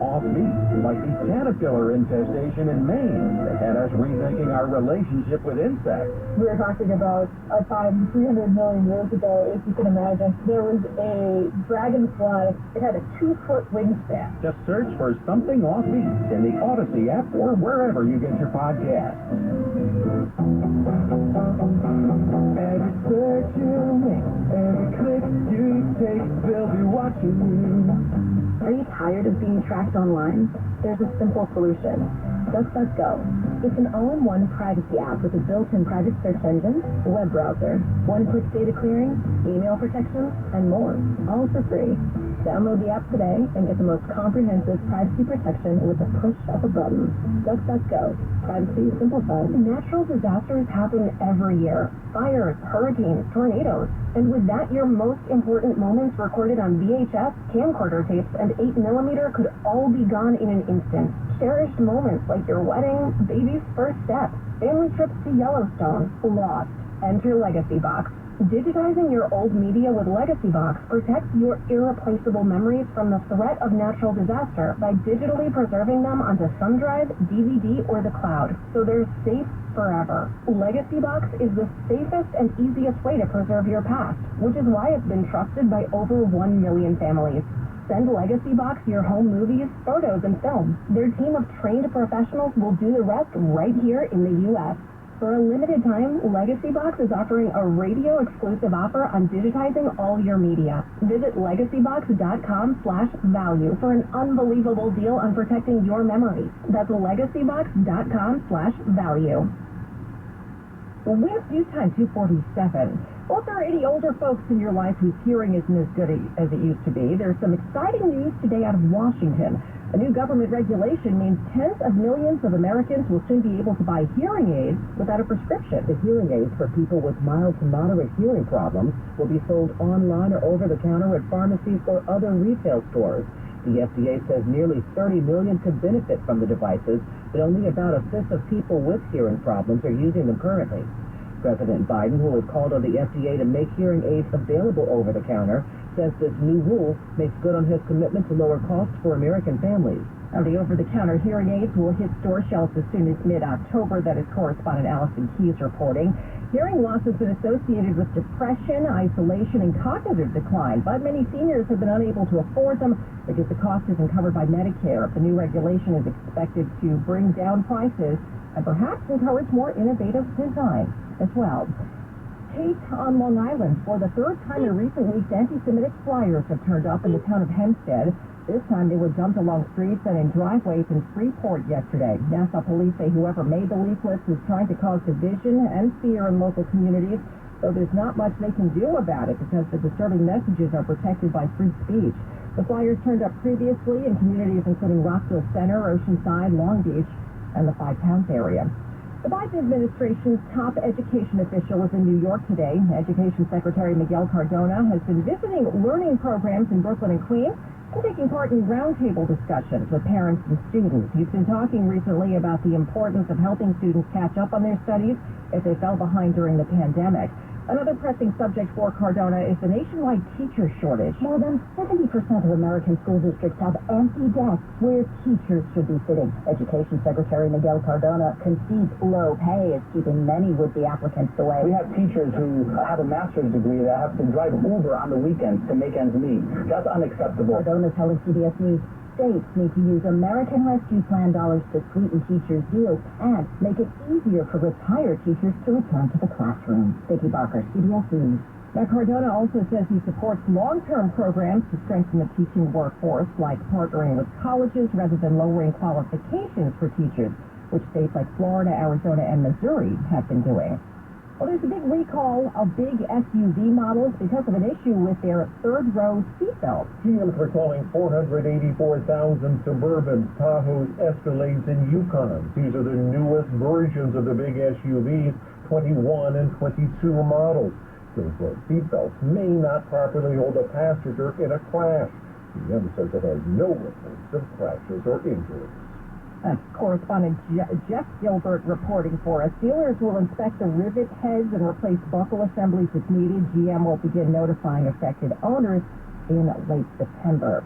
Offbeat, like the caterpillar infestation in Maine that had us rethinking our relationship with insects. We were talking about a time 300 million years ago, if you can imagine. There was a dragonfly. It had a 2-foot wingspan. Just search for Something Offbeat in the Odyssey app or wherever you get your podcasts. Every search you make, every click you take, they'll be watching you. Are you tired of being tracked online? There's a simple solution. DuckDuckGo. It's an all-in-one privacy app with a built-in private search engine, web browser, one-click data clearing, email protection, and more. All for free. Download the app today and get the most comprehensive privacy protection with the push of a button. DuckDuckGo. Privacy simplified. Natural disasters happen every year. Fires, hurricanes, tornadoes. And with that, your most important moments recorded on VHS, camcorder tapes, and 8mm could all be gone in an instant. Cherished moments like your wedding, baby's first steps, family trips to Yellowstone, lost. Enter Legacy Box. Digitizing your old media with Legacy Box protects your irreplaceable memories from the threat of natural disaster by digitally preserving them onto SunDrive, DVD, or the cloud, so they're safe forever. Legacy Box is the safest and easiest way to preserve your past, which is why it's been trusted by over 1 million families. Send Legacy Box your home movies, photos, and films. Their team of trained professionals will do the rest right here in the U.S. For a limited time, Legacy Box is offering a radio-exclusive offer on digitizing all your media. Visit legacybox.com/value for an unbelievable deal on protecting your memories. That's legacybox.com/value. With News Time 247. Well, if there are any older folks in your life whose hearing isn't as good as it used to be, there's some exciting news today out of Washington. A new government regulation means tens of millions of Americans will soon be able to buy hearing aids without a prescription. The hearing aids for people with mild to moderate hearing problems will be sold online or over the counter at pharmacies or other retail stores. The FDA says nearly 30 million could benefit from the devices, but only about a fifth of people with hearing problems are using them currently. President Biden, who has called on the FDA to make hearing aids available over the counter, says this new rule makes good on his commitment to lower costs for American families. Now, the over-the-counter hearing aids will hit store shelves as soon as mid-October. That is correspondent Allison Keyes reporting. Hearing loss has been associated with depression, isolation, and cognitive decline, but many seniors have been unable to afford them because the cost isn't covered by Medicare. The new regulation is expected to bring down prices and perhaps encourage more innovative design as well. Hate on Long Island. For the third time in recent weeks, anti-Semitic flyers have turned up in the town of Hempstead. This time they were dumped along streets and in driveways in Freeport yesterday. Nassau police say whoever made the leaflets is trying to cause division and fear in local communities, though there's not much they can do about it because the disturbing messages are protected by free speech. The flyers turned up previously in communities including Rockville Center, Oceanside, Long Beach, and the Five Towns area. The Biden administration's top education official is in New York today. Education Secretary Miguel Cardona has been visiting learning programs in Brooklyn and Queens and taking part in roundtable discussions with parents and students. He's been talking recently about the importance of helping students catch up on their studies if they fell behind during the pandemic. Another pressing subject for Cardona is the nationwide teacher shortage. More than 70% of American school districts have empty desks where teachers should be sitting. Education Secretary Miguel Cardona concedes low pay is keeping many would-be applicants away. We have teachers who have a master's degree that have to drive Uber on the weekends to make ends meet. That's unacceptable. Cardona telling CBS News states need to use American Rescue Plan dollars to sweeten teachers' deals and make it easier for retired teachers to return to the classroom. Vicki Barker, CBS News. Now, Cardona also says he supports long-term programs to strengthen the teaching workforce, like partnering with colleges rather than lowering qualifications for teachers, which states like Florida, Arizona, and Missouri have been doing. Well, there's a big recall of big SUV models because of an issue with their third-row seatbelts. GM's recalling 484,000 Suburbans, Tahoes, Escalades, and Yukons. These are the newest versions of the big SUVs, 21 and 22 models. Those seatbelts may not properly hold a passenger in a crash. GM says it has no reports of crashes or injuries. Correspondent Jeff Gilbert reporting for us. Dealers will inspect the rivet heads and replace buckle assemblies if needed. GM will begin notifying affected owners in late September.